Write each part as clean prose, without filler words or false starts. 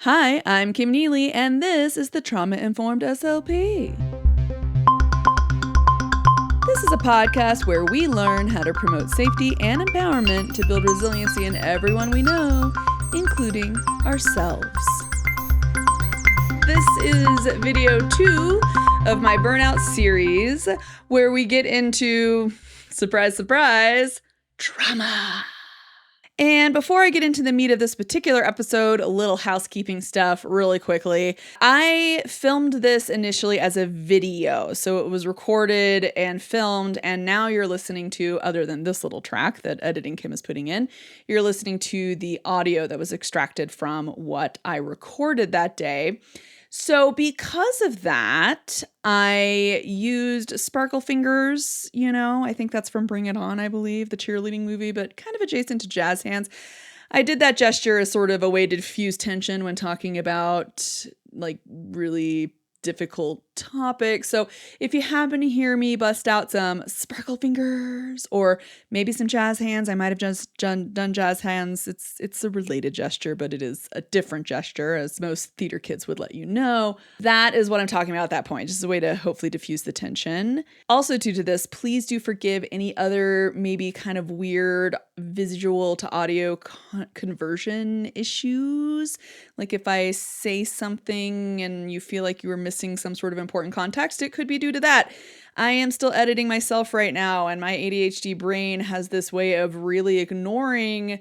Hi, I'm Kim Neely, and this is the Trauma Informed SLP. This is a podcast where we learn how to promote safety and empowerment to build resiliency in everyone we know, including ourselves. This is video 2 of my Burnout series, where we get into, surprise, surprise, trauma. And before I get into the meat of this particular episode, a little housekeeping stuff really quickly. I filmed this initially as a video, so it was recorded and filmed, and now you're listening to, other than this little track that Editing Kim is putting in, you're listening to the audio that was extracted from what I recorded that day. So because of that, I used sparkle fingers, I think that's from Bring It On, I believe, the cheerleading movie, but kind of adjacent to jazz hands. I did that gesture as sort of a way to diffuse tension when talking about really difficult topics. So if you happen to hear me bust out some sparkle fingers or maybe some jazz hands, I might have just done jazz hands. It's a related gesture, but it is a different gesture, as most theater kids would let you know. That is what I'm talking about at that point, just a way to hopefully diffuse the tension. Also, due to this, please do forgive any other maybe kind of weird visual to audio conversion issues. Like if I say something and you feel like you were missing some sort of important context, it could be due to that. I am still editing myself right now, and my ADHD brain has this way of really ignoring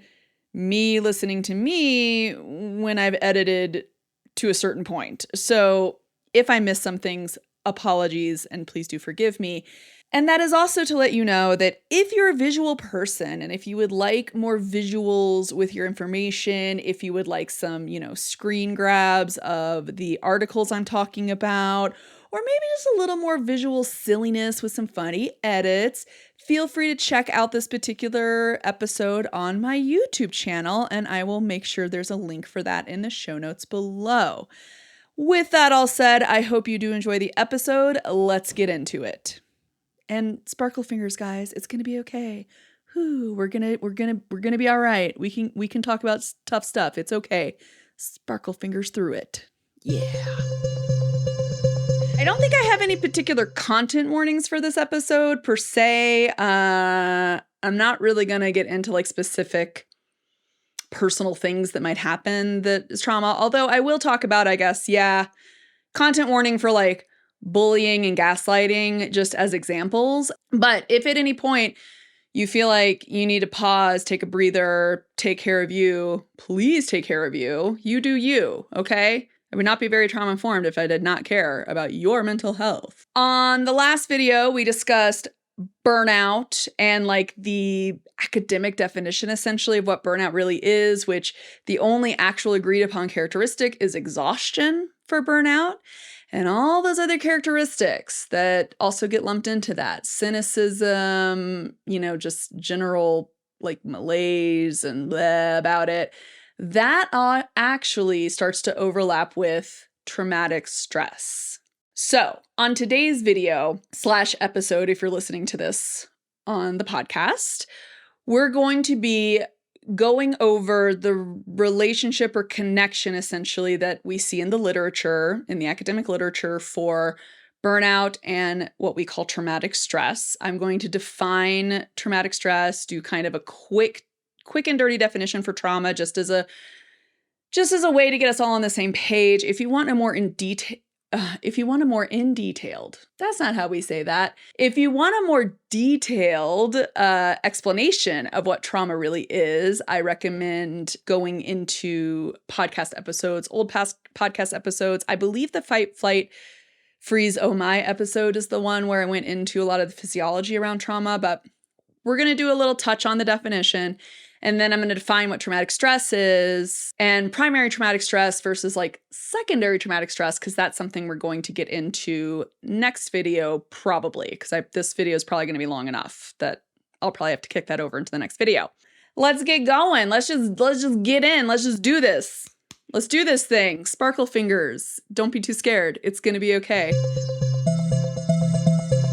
me listening to me when I've edited to a certain point. So if I miss some things, apologies, and please do forgive me. And that is also to let you know that if you're a visual person and if you would like more visuals with your information, if you would like some, screen grabs of the articles I'm talking about, or maybe just a little more visual silliness with some funny edits, feel free to check out this particular episode on my YouTube channel, and I will make sure there's a link for that in the show notes below. With that all said, I hope you do enjoy the episode. Let's get into it. And sparkle fingers, guys, it's gonna be okay. We're gonna be all right. We can talk about tough stuff. It's okay. Sparkle fingers through it. Yeah. I don't think I have any particular content warnings for this episode per se. I'm not really gonna get into specific personal things that might happen that is trauma. Although I will talk about, I guess, content warning for bullying and gaslighting just as examples. But if at any point you feel like you need to pause, take a breather, take care of you, please take care of you. You do you, okay? I would not be very trauma informed if I did not care about your mental health. On the last video, we discussed burnout and the academic definition essentially of what burnout really is, which the only actual agreed upon characteristic is exhaustion for burnout. And all those other characteristics that also get lumped into that. Cynicism, just general malaise and blah about it. That actually starts to overlap with traumatic stress. So on today's video / episode, if you're listening to this on the podcast, we're going to be going over the relationship or connection essentially that we see in the literature, in the academic literature for burnout and what we call traumatic stress. I'm going to define traumatic stress, do kind of a quick and dirty definition for trauma, just as a way to get us all on the same page. If you want a more in detailed, that's not how we say that. If you want a more detailed explanation of what trauma really is, I recommend going into podcast episodes, old past podcast episodes. I believe the Fight, Flight, Freeze, Oh My episode is the one where I went into a lot of the physiology around trauma, but we're going to do a little touch on the definition. And then I'm going to define what traumatic stress is and primary traumatic stress versus secondary traumatic stress, because that's something we're going to get into next video probably, because this video is probably going to be long enough that I'll probably have to kick that over into the next video. Let's get going. Let's just get in. Let's just do this. Let's do this thing. Sparkle fingers. Don't be too scared. It's going to be okay.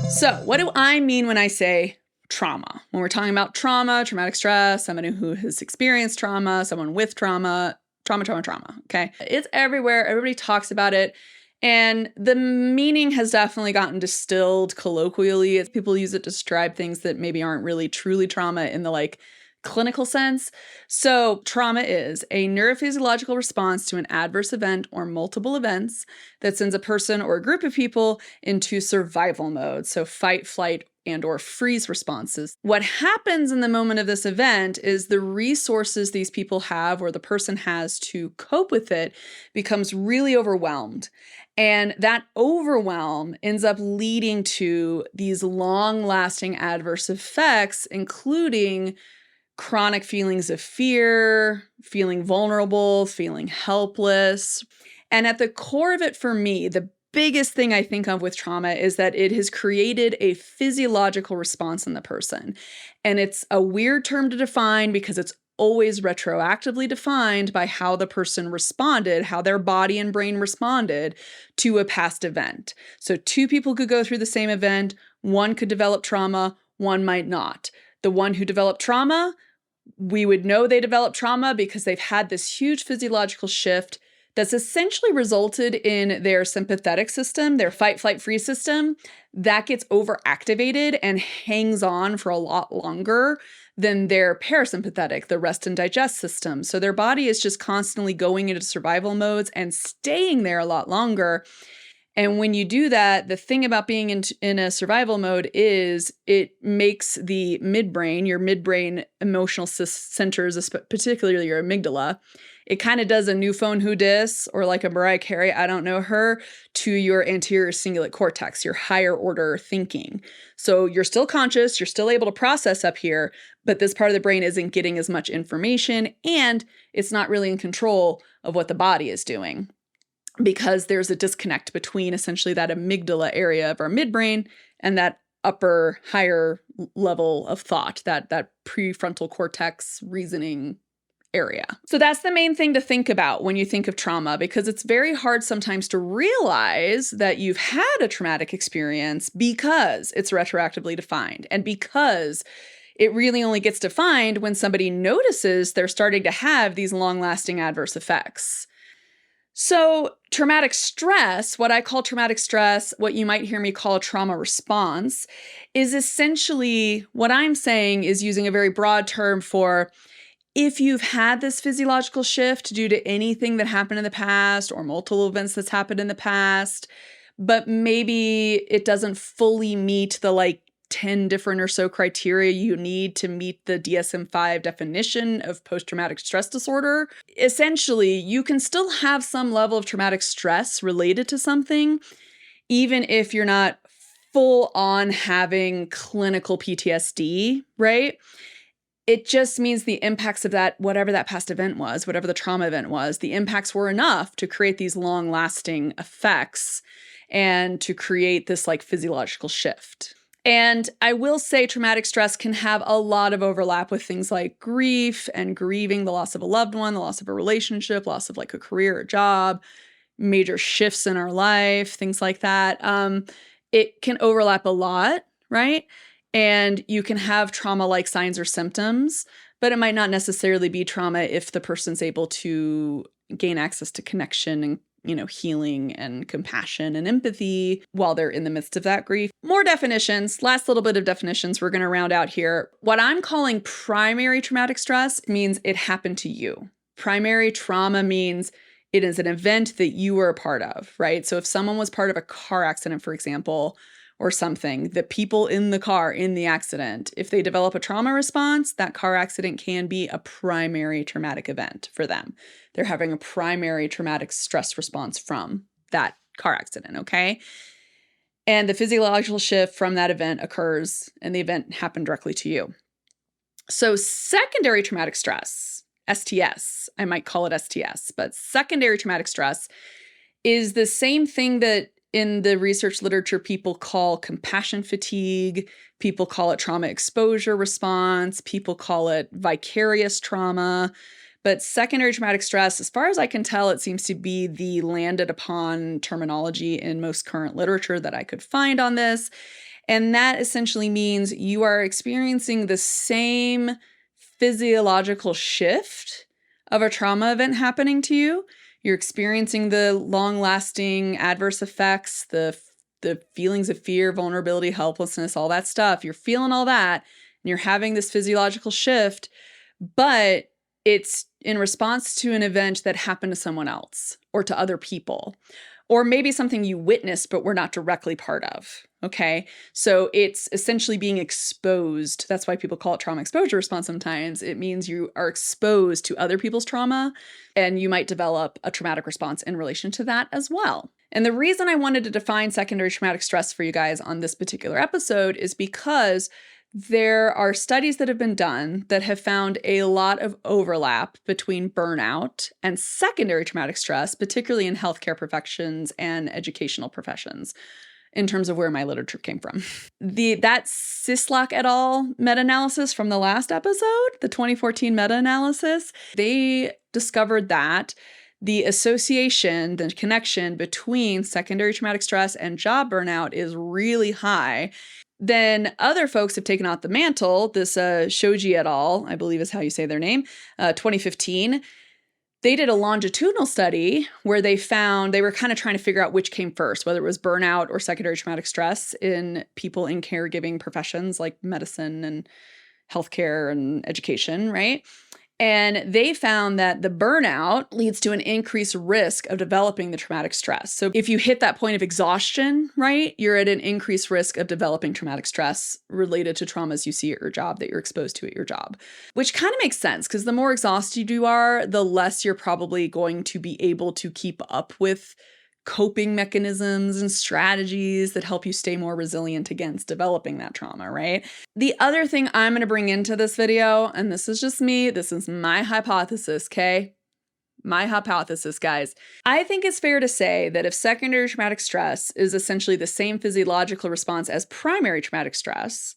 So what do I mean when I say trauma? When we're talking about trauma, traumatic stress, someone who has experienced trauma, someone with trauma, Trauma, trauma, trauma. Okay. It's everywhere. Everybody talks about it. And the meaning has definitely gotten distilled colloquially as people use it to describe things that maybe aren't really truly trauma in the like clinical sense. So trauma is a neurophysiological response to an adverse event or multiple events that sends a person or a group of people into survival mode. So fight, flight, and or freeze responses. What happens in the moment of this event is the resources these people have or the person has to cope with it becomes really overwhelmed. And that overwhelm ends up leading to these long-lasting adverse effects, including chronic feelings of fear, feeling vulnerable, feeling helpless. And at the core of it for me, the biggest thing I think of with trauma is that it has created a physiological response in the person. And it's a weird term to define because it's always retroactively defined by how the person responded, how their body and brain responded to a past event. So two people could go through the same event. One could develop trauma, one might not. The one who developed trauma, we would know they developed trauma because they've had this huge physiological shift that's essentially resulted in their sympathetic system, their fight, flight, freeze system, that gets overactivated and hangs on for a lot longer than their parasympathetic, the rest and digest system. So their body is just constantly going into survival modes and staying there a lot longer. And when you do that, the thing about being in a survival mode is it makes the midbrain, your midbrain emotional centers, particularly your amygdala, it kind of does a new phone who dis or like a Mariah Carey, I don't know her, to your anterior cingulate cortex, your higher order thinking. So you're still conscious, you're still able to process up here, but this part of the brain isn't getting as much information and it's not really in control of what the body is doing, because there's a disconnect between essentially that amygdala area of our midbrain and that upper, higher level of thought, that prefrontal cortex reasoning area. So that's the main thing to think about when you think of trauma, because it's very hard sometimes to realize that you've had a traumatic experience because it's retroactively defined and because it really only gets defined when somebody notices they're starting to have these long-lasting adverse effects. So traumatic stress, what I call traumatic stress, what you might hear me call a trauma response, is essentially what I'm saying is using a very broad term for if you've had this physiological shift due to anything that happened in the past or multiple events that's happened in the past, but maybe it doesn't fully meet the 10 different or so criteria you need to meet the DSM-5 definition of post-traumatic stress disorder. Essentially, you can still have some level of traumatic stress related to something, even if you're not full on having clinical PTSD, right? It just means the impacts of that, whatever that past event was, whatever the trauma event was, the impacts were enough to create these long-lasting effects and to create this physiological shift. And I will say traumatic stress can have a lot of overlap with things like grief and grieving the loss of a loved one, the loss of a relationship, loss of a career or job, major shifts in our life, things like that. It can overlap a lot, right? And you can have trauma-like signs or symptoms, but it might not necessarily be trauma if the person's able to gain access to connection and healing and compassion and empathy while they're in the midst of that grief. More definitions, last little bit of definitions we're going to round out here. What I'm calling primary traumatic stress means it happened to you. Primary trauma means it is an event that you were a part of, right? So if someone was part of a car accident, for example, or something, the people in the car in the accident, if they develop a trauma response, that car accident can be a primary traumatic event for them. They're having a primary traumatic stress response from that car accident, okay? And the physiological shift from that event occurs and the event happened directly to you. So secondary traumatic stress, STS, I might call it STS, but secondary traumatic stress is the same thing that in the research literature people call compassion fatigue, people call it trauma exposure response, people call it vicarious trauma. But secondary traumatic stress, as far as I can tell, it seems to be the landed upon terminology in most current literature that I could find on this. And that essentially means you are experiencing the same physiological shift of a trauma event happening to you. You're experiencing the long-lasting adverse effects, the feelings of fear, vulnerability, helplessness, all that stuff. You're feeling all that, and you're having this physiological shift, but it's in response to an event that happened to someone else or to other people, or maybe something you witnessed but were not directly part of. Okay. So it's essentially being exposed. That's why people call it trauma exposure response sometimes. It means you are exposed to other people's trauma, and you might develop a traumatic response in relation to that as well. And the reason I wanted to define secondary traumatic stress for you guys on this particular episode is because there are studies that have been done that have found a lot of overlap between burnout and secondary traumatic stress, particularly in healthcare professions and educational professions, in terms of where my literature came from. That Sislak et al. Meta-analysis from the last episode, the 2014 meta-analysis, they discovered that the association, the connection between secondary traumatic stress and job burnout is really high. Then other folks have taken out the mantle. This Shoji et al., I believe is how you say their name, 2015. They did a longitudinal study where they found they were kind of trying to figure out which came first, whether it was burnout or secondary traumatic stress in people in caregiving professions like medicine and healthcare and education, right? And they found that the burnout leads to an increased risk of developing the traumatic stress. So if you hit that point of exhaustion, right, you're at an increased risk of developing traumatic stress related to traumas you see at your job, that you're exposed to at your job, which kind of makes sense because the more exhausted you are, the less you're probably going to be able to keep up with coping mechanisms and strategies that help you stay more resilient against developing that trauma, right? The other thing I'm going to bring into this video, and this is just me, this is my hypothesis, okay? My hypothesis, guys. I think it's fair to say that if secondary traumatic stress is essentially the same physiological response as primary traumatic stress,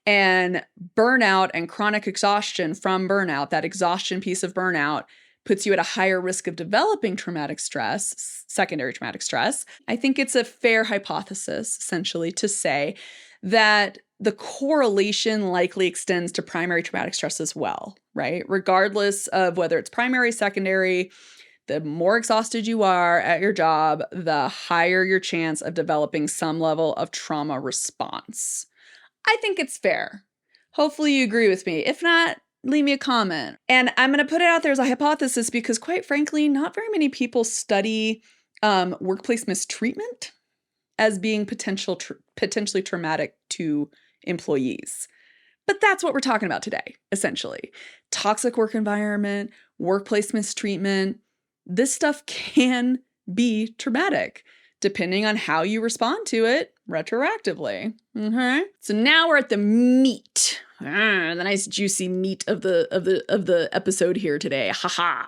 and burnout and chronic exhaustion from burnout, that exhaustion piece of burnout, puts you at a higher risk of developing traumatic stress, secondary traumatic stress, I think it's a fair hypothesis, essentially, to say that the correlation likely extends to primary traumatic stress as well, right? Regardless of whether it's primary, secondary, the more exhausted you are at your job, the higher your chance of developing some level of trauma response. I think it's fair. Hopefully you agree with me. If not, leave me a comment. And I'm going to put it out there as a hypothesis because, quite frankly, not very many people study workplace mistreatment as being potentially traumatic to employees. But that's what we're talking about today, essentially. Toxic work environment, workplace mistreatment, this stuff can be traumatic, depending on how you respond to it retroactively. Okay. So now we're at the meat. The nice juicy meat of the episode here today. Haha.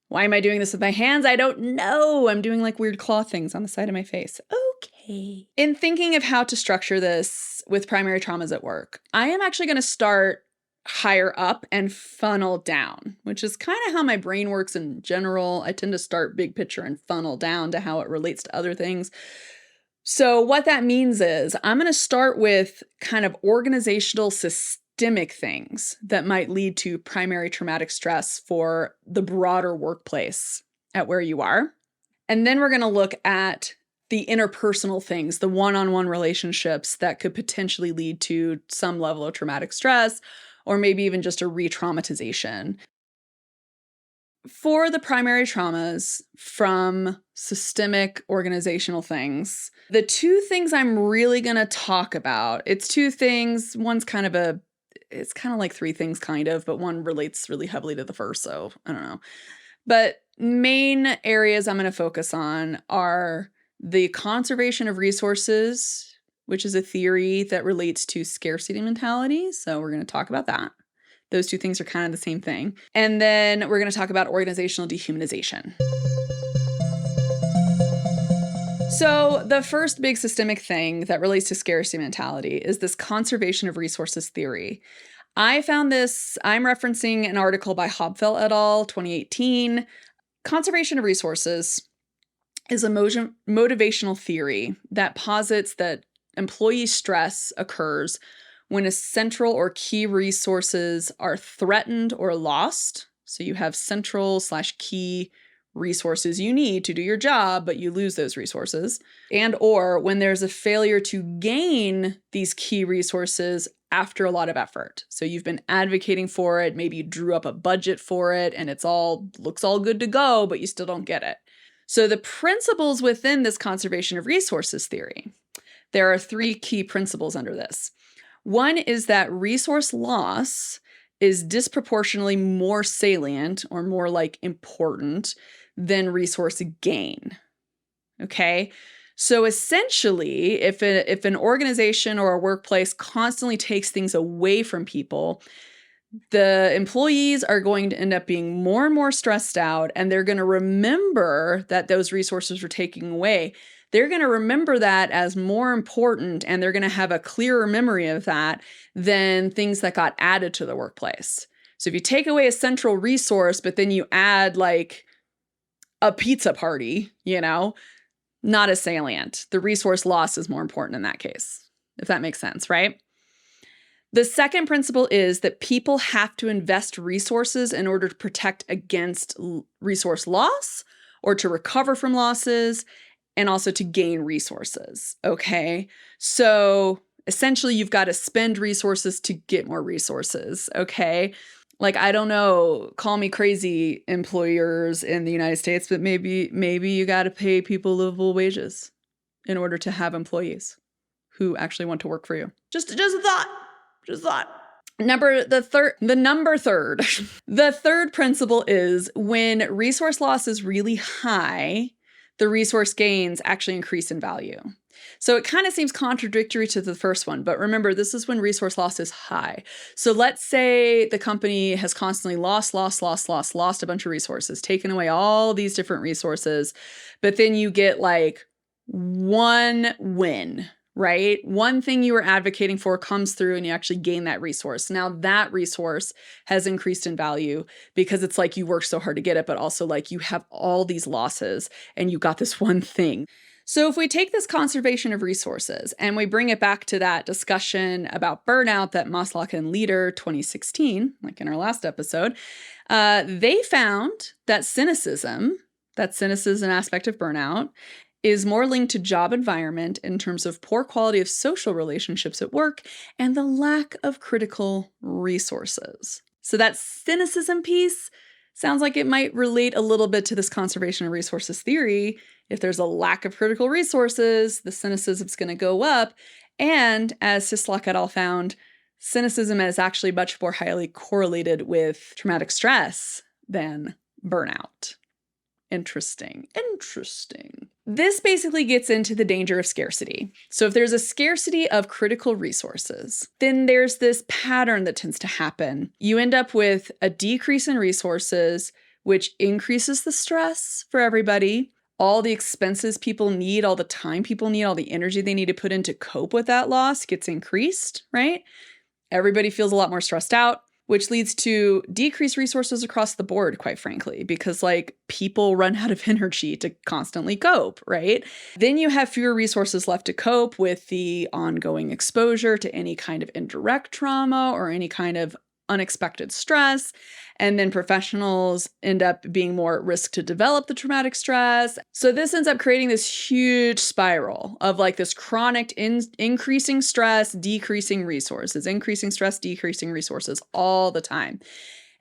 Why am I doing this with my hands? I don't know. I'm doing like weird claw things on the side of my face. Okay. In thinking of how to structure this with primary traumas at work, I am actually going to start higher up and funnel down, which is kind of how my brain works in general. I tend to start big picture and funnel down to how it relates to other things. So what that means is I'm going to start with kind of organizational systemic things that might lead to primary traumatic stress for the broader workplace at where you are. And then we're going to look at the interpersonal things, the one-on-one relationships that could potentially lead to some level of traumatic stress, or maybe even just a re-traumatization. For the primary traumas from systemic organizational things, the two things I'm really going to talk about, it's two things. One's kind of it's kind of like three things kind of, but one relates really heavily to the first, so I don't know. But main areas I'm going to focus on are the conservation of resources, which is a theory that relates to scarcity mentality. So we're going to talk about that. Those two things are kind of the same thing. And then we're going to talk about organizational dehumanization. So the first big systemic thing that relates to scarcity mentality is this conservation of resources theory. I found this, I'm referencing an article by Hobfeld et al., 2018. Conservation of resources is a motivational theory that posits that employee stress occurs when a central or key resources are threatened or lost. So you have central/key resources you need to do your job, but you lose those resources. And or when there's a failure to gain these key resources after a lot of effort. So you've been advocating for it, maybe you drew up a budget for it and looks all good to go, but you still don't get it. So the principles within this conservation of resources theory, there are 3 key principles under this. One is that resource loss is disproportionately more salient or more like important than resource gain. Okay? So essentially, if an organization or a workplace constantly takes things away from people, the employees are going to end up being more and more stressed out, and they're going to remember that those resources were taken away. They're going to remember that as more important, and they're going to have a clearer memory of that than things that got added to the workplace. So if you take away a central resource, but then you add like a pizza party, not as salient. The resource loss is more important in that case, if that makes sense, right? The second principle is that people have to invest resources in order to protect against resource loss or to recover from losses and also to gain resources, okay? So essentially, you've got to spend resources to get more resources, okay? Like, I don't know, call me crazy, employers in the United States, but maybe you got to pay people livable wages in order to have employees who actually want to work for you. Just a thought. The third principle is when resource loss is really high, the resource gains actually increase in value. So it kind of seems contradictory to the first one, but remember, this is when resource loss is high. So let's say the company has constantly lost a bunch of resources, taken away all these different resources, but then you get like one win, right? One thing you were advocating for comes through and you actually gain that resource. Now that resource has increased in value because it's like you worked so hard to get it, but also like you have all these losses and you got this one thing. So if we take this conservation of resources and we bring it back to that discussion about burnout that Maslach and Leader 2016, like in our last episode, they found that cynicism aspect of burnout, is more linked to job environment in terms of poor quality of social relationships at work and the lack of critical resources. So that cynicism piece sounds like it might relate a little bit to this conservation of resources theory. If there's a lack of critical resources, the cynicism's going to go up. And as Sislak et al. Found, cynicism is actually much more highly correlated with traumatic stress than burnout. Interesting. This basically gets into the danger of scarcity. So if there's a scarcity of critical resources, then there's this pattern that tends to happen. You end up with a decrease in resources, which increases the stress for everybody. All the expenses people need, all the time people need, all the energy they need to put in to cope with that loss gets increased, right? Everybody feels a lot more stressed out, which leads to decreased resources across the board, quite frankly, because like people run out of energy to constantly cope, right? Then you have fewer resources left to cope with the ongoing exposure to any kind of indirect trauma or any kind of unexpected stress. And then professionals end up being more at risk to develop the traumatic stress. So this ends up creating this huge spiral of like this chronic increasing stress, decreasing resources, increasing stress, decreasing resources all the time.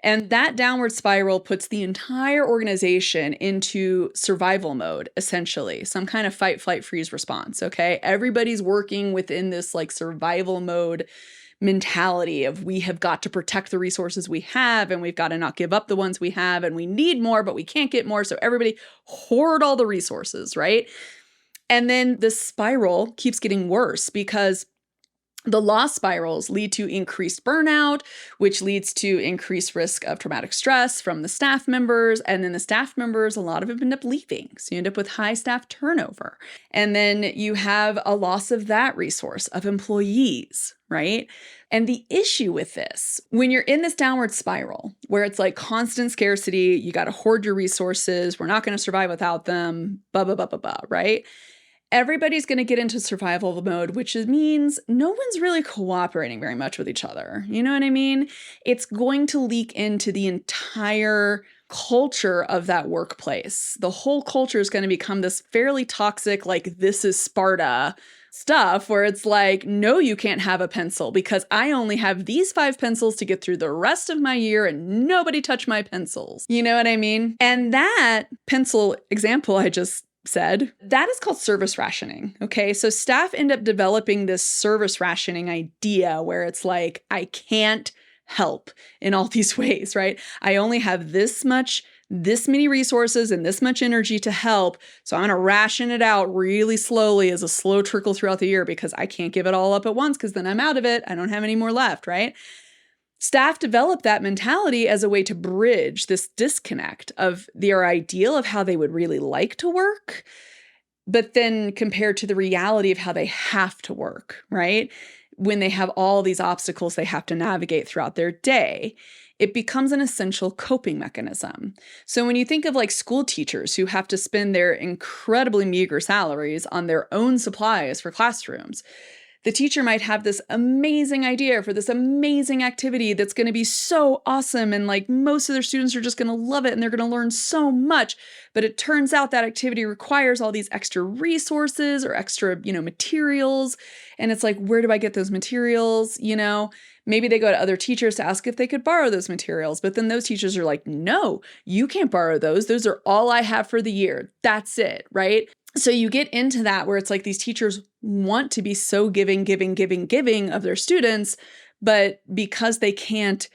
And that downward spiral puts the entire organization into survival mode, essentially, some kind of fight, flight, freeze response, okay? Everybody's working within this like survival mode mentality of we have got to protect the resources we have and we've got to not give up the ones we have and we need more, but we can't get more. So everybody hoard all the resources, right? And then the spiral keeps getting worse because the loss spirals lead to increased burnout, which leads to increased risk of traumatic stress from the staff members. And then the staff members, a lot of them end up leaving. So you end up with high staff turnover. And then you have a loss of that resource of employees, right? And the issue with this, when you're in this downward spiral where it's like constant scarcity, you got to hoard your resources, we're not going to survive without them, right? everybody's going to get into survival mode, which means no one's really cooperating very much with each other. You know what I mean? It's going to leak into the entire culture of that workplace. The whole culture is going to become this fairly toxic, like, this is Sparta stuff where it's like, no, you can't have a pencil because I only have these 5 pencils to get through the rest of my year and nobody touch my pencils. You know what I mean? And that pencil example I just said, that is called service rationing. Okay. So staff end up developing this service rationing idea where it's like, I can't help in all these ways, right? I only have this many resources and this much energy to help. So I'm going to ration it out really slowly as a slow trickle throughout the year because I can't give it all up at once because then I'm out of it. I don't have any more left, right? Staff develop that mentality as a way to bridge this disconnect of their ideal of how they would really like to work, but then compared to the reality of how they have to work, right? When they have all these obstacles they have to navigate throughout their day, it becomes an essential coping mechanism. So when you think of like school teachers who have to spend their incredibly meager salaries on their own supplies for classrooms, the teacher might have this amazing idea for this amazing activity that's going to be so awesome. And like most of their students are just going to love it and they're going to learn so much. But it turns out that activity requires all these extra resources or extra, materials. And it's like, where do I get those materials? Maybe they go to other teachers to ask if they could borrow those materials. But then those teachers are like, no, you can't borrow those. Those are all I have for the year. That's it, right? So you get into that where it's like these teachers want to be so giving of their students, but because they can't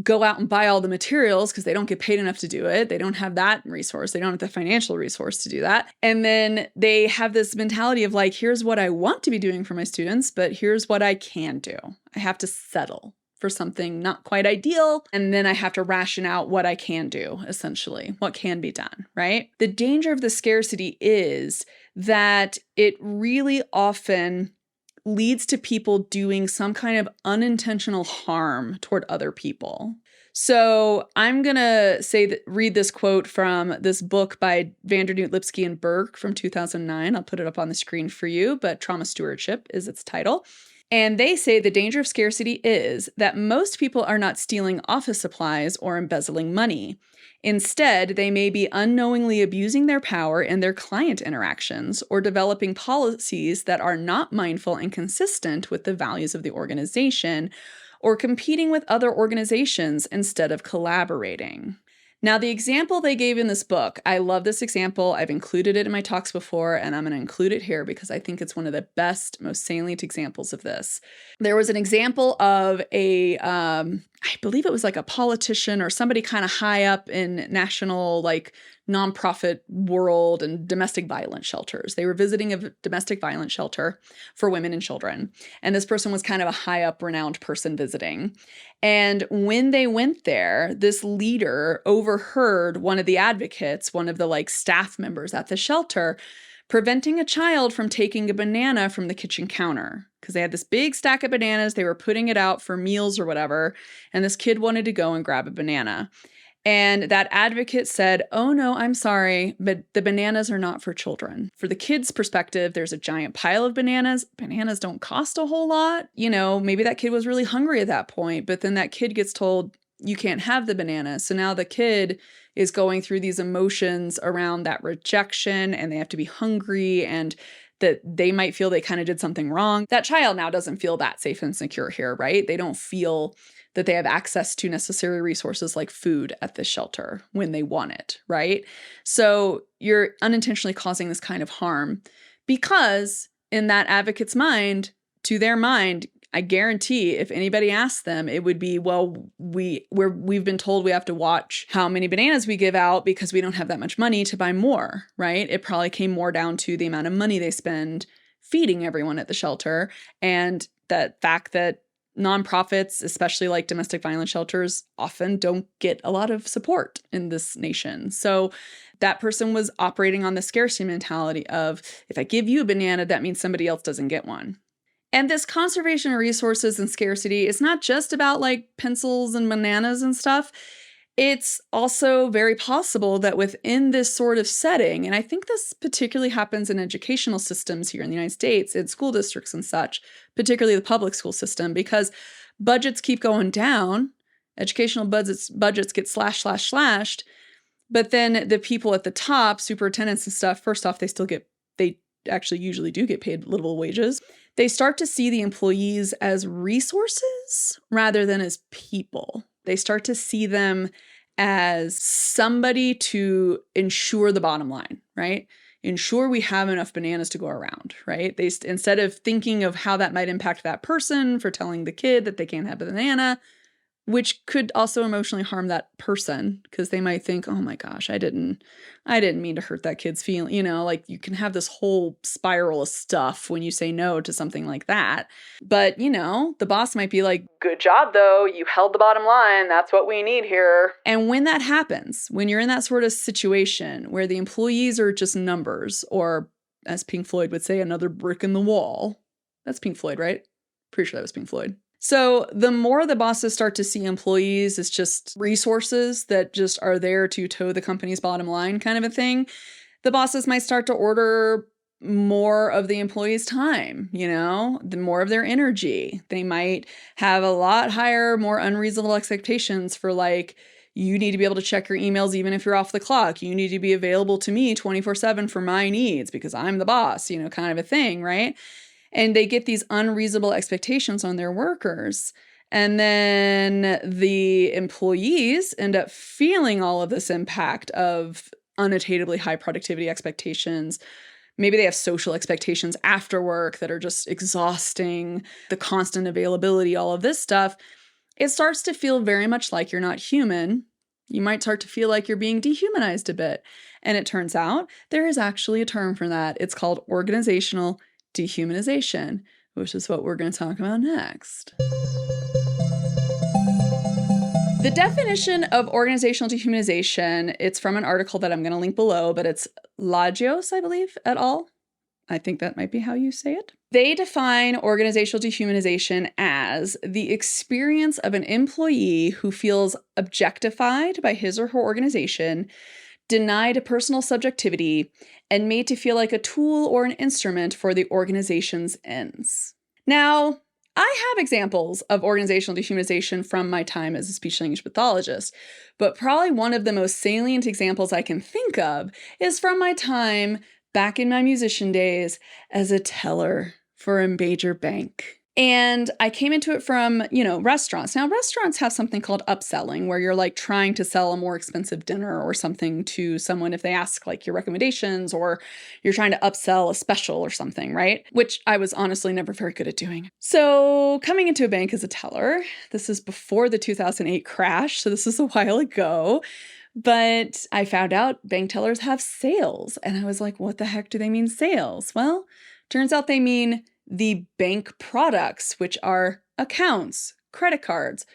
go out and buy all the materials because they don't get paid enough to do it, they don't have that resource, they don't have the financial resource to do that. And then they have this mentality of like, here's what I want to be doing for my students, but here's what I can do. I have to settle for something not quite ideal. And then I have to ration out what I can do, essentially, what can be done, right? The danger of the scarcity is that it really often leads to people doing some kind of unintentional harm toward other people. So I'm going to read this quote from this book by Vandernoot, Lipsky, and Berg from 2009. I'll put it up on the screen for you, but Trauma Stewardship is its title. And they say the danger of scarcity is that most people are not stealing office supplies or embezzling money. Instead, they may be unknowingly abusing their power in their client interactions or developing policies that are not mindful and consistent with the values of the organization, or competing with other organizations instead of collaborating. Now, the example they gave in this book, I love this example. I've included it in my talks before, and I'm going to include it here because I think it's one of the best, most salient examples of this. There was an example of I believe it was like a politician or somebody kind of high up in national, like, nonprofit world and domestic violence shelters. They were visiting a domestic violence shelter for women and children. And this person was kind of a high up renowned person visiting. And when they went there, this leader overheard one of the advocates, one of the like staff members at the shelter, preventing a child from taking a banana from the kitchen counter because they had this big stack of bananas. They were putting it out for meals or whatever. And this kid wanted to go and grab a banana. And that advocate said, oh no, I'm sorry, but the bananas are not for children. For the kid's perspective, there's a giant pile of bananas. Bananas don't cost a whole lot. Maybe that kid was really hungry at that point, but then that kid gets told, you can't have the banana. So now the kid is going through these emotions around that rejection, and they have to be hungry and that they might feel they kind of did something wrong. That child now doesn't feel that safe and secure here, right? They don't feel that they have access to necessary resources like food at the shelter when they want it, right? So you're unintentionally causing this kind of harm because in that advocate's mind, to their mind, I guarantee if anybody asked them, it would be, well, we've been told we have to watch how many bananas we give out because we don't have that much money to buy more, right? It probably came more down to the amount of money they spend feeding everyone at the shelter and that fact that nonprofits, especially like domestic violence shelters, often don't get a lot of support in this nation. So that person was operating on the scarcity mentality of, if I give you a banana, that means somebody else doesn't get one. And this conservation of resources and scarcity is not just about like pencils and bananas and stuff. It's also very possible that within this sort of setting, and I think this particularly happens in educational systems here in the United States, in school districts and such, particularly the public school system, because budgets keep going down, educational budgets get slashed, but then the people at the top, superintendents and stuff, first off, they actually usually do get paid livable wages. They start to see the employees as resources rather than as people. They start to see them as somebody to ensure the bottom line, right? Ensure we have enough bananas to go around, right? Instead of thinking of how that might impact that person for telling the kid that they can't have a banana, which could also emotionally harm that person because they might think, oh my gosh, I didn't mean to hurt that kid's feeling. Like you can have this whole spiral of stuff when you say no to something like that. But, the boss might be like, good job though. You held the bottom line. That's what we need here. And when that happens, when you're in that sort of situation where the employees are just numbers, or as Pink Floyd would say, another brick in the wall. That's Pink Floyd, right? Pretty sure that was Pink Floyd. So the more the bosses start to see employees as just resources that just are there to toe the company's bottom line kind of a thing, the bosses might start to order more of the employees' time, the more of their energy. They might have a lot higher, more unreasonable expectations for you need to be able to check your emails even if you're off the clock. You need to be available to me 24/7 for my needs because I'm the boss, kind of a thing, right? And they get these unreasonable expectations on their workers. And then the employees end up feeling all of this impact of unattainably high productivity expectations. Maybe they have social expectations after work that are just exhausting, the constant availability, all of this stuff. It starts to feel very much like you're not human. You might start to feel like you're being dehumanized a bit. And it turns out there is actually a term for that. It's called organizational dehumanization, which is what we're going to talk about next. The definition of organizational dehumanization, it's from an article that I'm going to link below, but it's Lagios, I believe, et al. I think that might be how you say it. They define organizational dehumanization as the experience of an employee who feels objectified by his or her organization, denied personal subjectivity, and made to feel like a tool or an instrument for the organization's ends. Now, I have examples of organizational dehumanization from my time as a speech language pathologist, but probably one of the most salient examples I can think of is from my time back in my musician days as a teller for a major bank. And I came into it from, restaurants. Now, restaurants have something called upselling, where you're trying to sell a more expensive dinner or something to someone if they ask your recommendations, or you're trying to upsell a special or something, right? Which I was honestly never very good at doing. So coming into a bank as a teller, this is before the 2008 crash, so this is a while ago. But I found out bank tellers have sales. And I was like, what the heck do they mean sales? Well, turns out they mean the bank products, which are accounts, credit cards,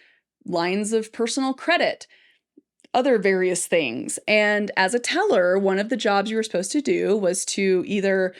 lines of personal credit, other various things. And as a teller, one of the jobs you were supposed to do was to either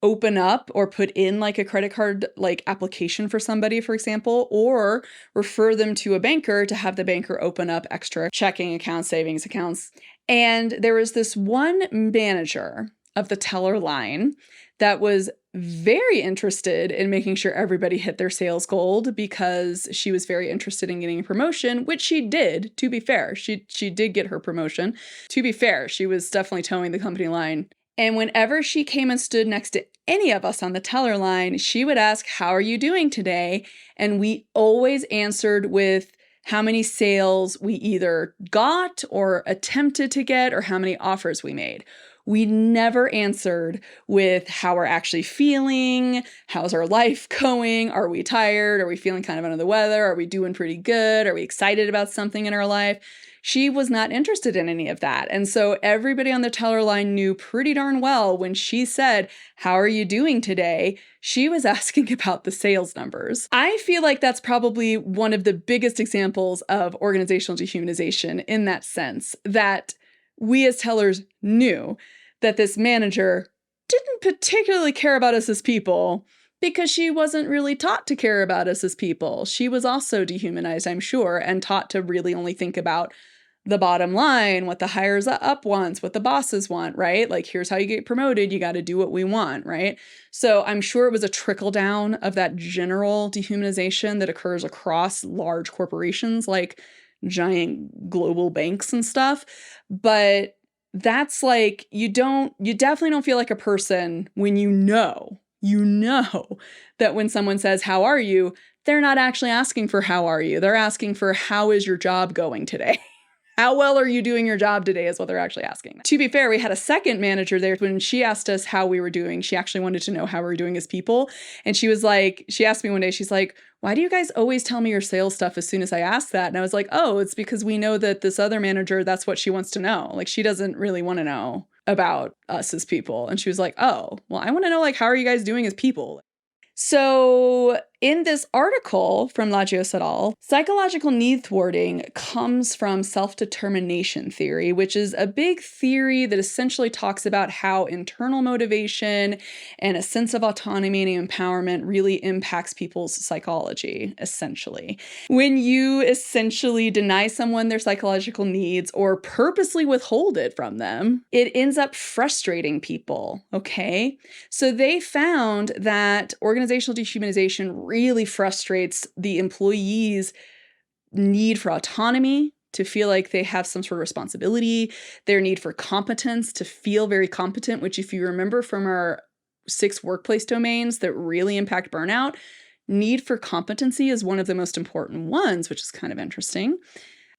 open up or put in a credit card application for somebody, for example, or refer them to a banker to have the banker open up extra checking accounts, savings accounts. And there was this one manager of the teller line that was very interested in making sure everybody hit their sales goal because she was very interested in getting a promotion, which she did, to be fair. She did get her promotion. To be fair, she was definitely towing the company line. And whenever she came and stood next to any of us on the teller line, she would ask, how are you doing today? And we always answered with how many sales we either got or attempted to get or how many offers we made. We never answered with how we're actually feeling, how's our life going, are we tired, are we feeling kind of under the weather, are we doing pretty good, are we excited about something in our life? She was not interested in any of that. And so everybody on the teller line knew pretty darn well when she said, how are you doing today? She was asking about the sales numbers. I feel like that's probably one of the biggest examples of organizational dehumanization in that sense, that we as tellers knew that this manager didn't particularly care about us as people because she wasn't really taught to care about us as people. She was also dehumanized, I'm sure, and taught to really only think about the bottom line, what the hires up wants, what the bosses want, right? Like, here's how you get promoted. You got to do what we want, right? So I'm sure it was a trickle down of that general dehumanization that occurs across large corporations like giant global banks and stuff. But that's like, you definitely don't feel like a person when you know that when someone says, how are you? They're not actually asking for how are you? They're asking for how is your job going today? How well are you doing your job today is what they're actually asking. To be fair, we had a second manager there. When she asked us how we were doing, she actually wanted to know how we were doing as people. And she asked me one day, she's like, why do you guys always tell me your sales stuff as soon as I ask that? And I was like, oh, it's because we know that this other manager, that's what she wants to know. Like, she doesn't really want to know about us as people. And she was like, oh, well, I want to know, like, how are you guys doing as people? So in this article from Lagios et al., psychological need thwarting comes from self-determination theory, which is a big theory that essentially talks about how internal motivation and a sense of autonomy and empowerment really impacts people's psychology, essentially. When you essentially deny someone their psychological needs or purposely withhold it from them, it ends up frustrating people, okay? So they found that organizational dehumanization really frustrates the employees' need for autonomy, to feel like they have some sort of responsibility, their need for competence, to feel very competent, which, if you remember from our 6 workplace domains that really impact burnout, need for competency is one of the most important ones, which is kind of interesting.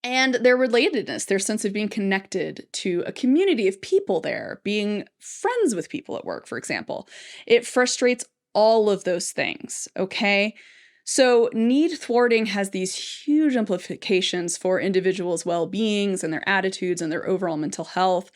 And their relatedness, their sense of being connected to a community of people there, being friends with people at work, for example. It frustrates all of those things, okay? So need thwarting has these huge implications for individuals' well-beings and their attitudes and their overall mental health.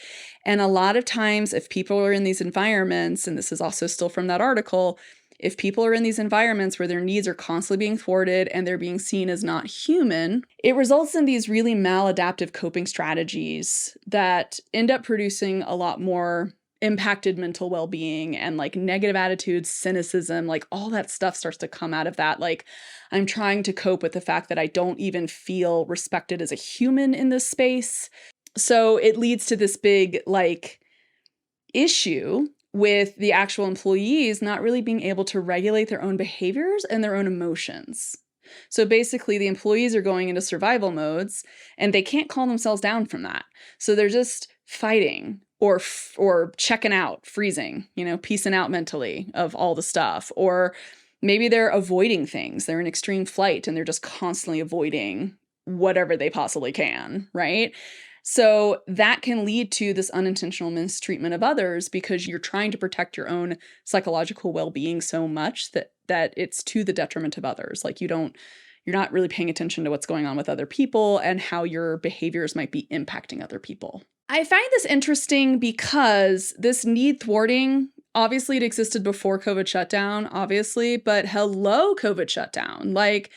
And a lot of times, if people are in these environments, and this is also still from that article, if people are in these environments where their needs are constantly being thwarted and they're being seen as not human, it results in these really maladaptive coping strategies that end up producing a lot more impacted mental well-being and like negative attitudes, cynicism, like all that stuff starts to come out of that. Like, I'm trying to cope with the fact that I don't even feel respected as a human in this space. So it leads to this big like issue with the actual employees not really being able to regulate their own behaviors and their own emotions. So basically, the employees are going into survival modes and they can't calm themselves down from that. So they're just fighting or checking out, freezing, peacing out mentally of all the stuff. Or maybe they're avoiding things. They're in extreme flight and they're just constantly avoiding whatever they possibly can, right? So that can lead to this unintentional mistreatment of others because you're trying to protect your own psychological well-being so much that it's to the detriment of others. Like, you're not really paying attention to what's going on with other people and how your behaviors might be impacting other people. I find this interesting because this need thwarting, obviously it existed before COVID shutdown, obviously, but hello, COVID shutdown. Like,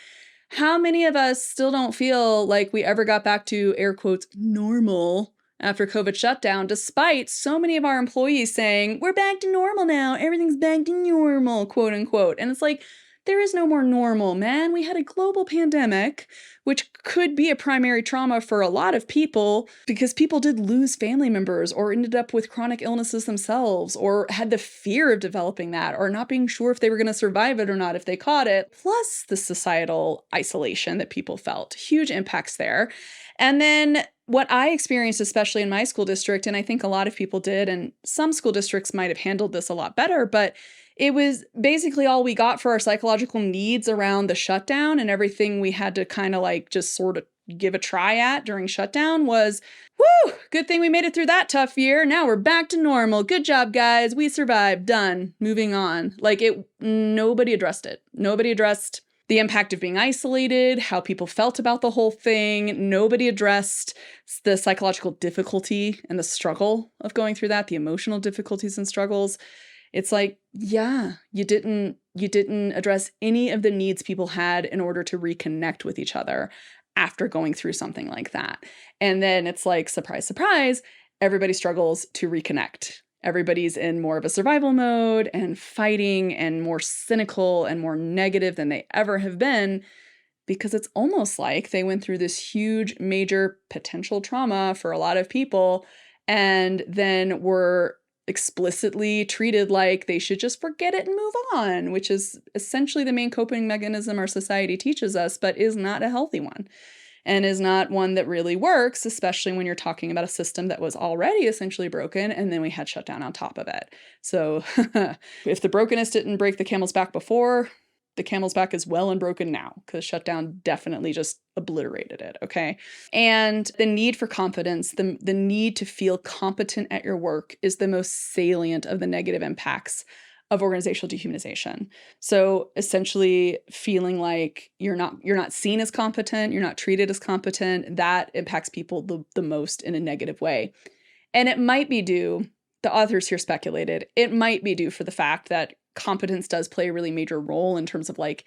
how many of us still don't feel like we ever got back to, air quotes, normal after COVID shutdown, despite so many of our employees saying, we're back to normal now, everything's back to normal, quote unquote. And it's like, there is no more normal, man. We had a global pandemic, which could be a primary trauma for a lot of people because people did lose family members or ended up with chronic illnesses themselves or had the fear of developing that or not being sure if they were going to survive it or not if they caught it, plus the societal isolation that people felt. Huge impacts there. And then what I experienced, especially in my school district, and I think a lot of people did, and some school districts might have handled this a lot better, but it was basically all we got for our psychological needs around the shutdown, and everything we had to kind of like just sort of give a try at during shutdown was, woo, good thing we made it through that tough year. Now we're back to normal. Good job, guys. We survived. Done. Moving on. Like, nobody addressed it. Nobody addressed the impact of being isolated, how people felt about the whole thing. Nobody addressed the psychological difficulty and the struggle of going through that, the emotional difficulties and struggles. It's like, yeah, you didn't address any of the needs people had in order to reconnect with each other after going through something like that. And then it's like, surprise, surprise, everybody struggles to reconnect. Everybody's in more of a survival mode and fighting and more cynical and more negative than they ever have been because it's almost like they went through this huge, major potential trauma for a lot of people and then were explicitly treated like they should just forget it and move on, which is essentially the main coping mechanism our society teaches us, but is not a healthy one and is not one that really works, especially when you're talking about a system that was already essentially broken and then we had shut down on top of it. So if the brokenness didn't break the camel's back before, the camel's back is well and broken now, because shutdown definitely just obliterated it, okay? And the need for confidence, the need to feel competent at your work is the most salient of the negative impacts of organizational dehumanization. So essentially feeling like you're not seen as competent, you're not treated as competent, that impacts people the most in a negative way. And it might be due, the authors here speculated, it might be due for the fact that competence does play a really major role in terms of like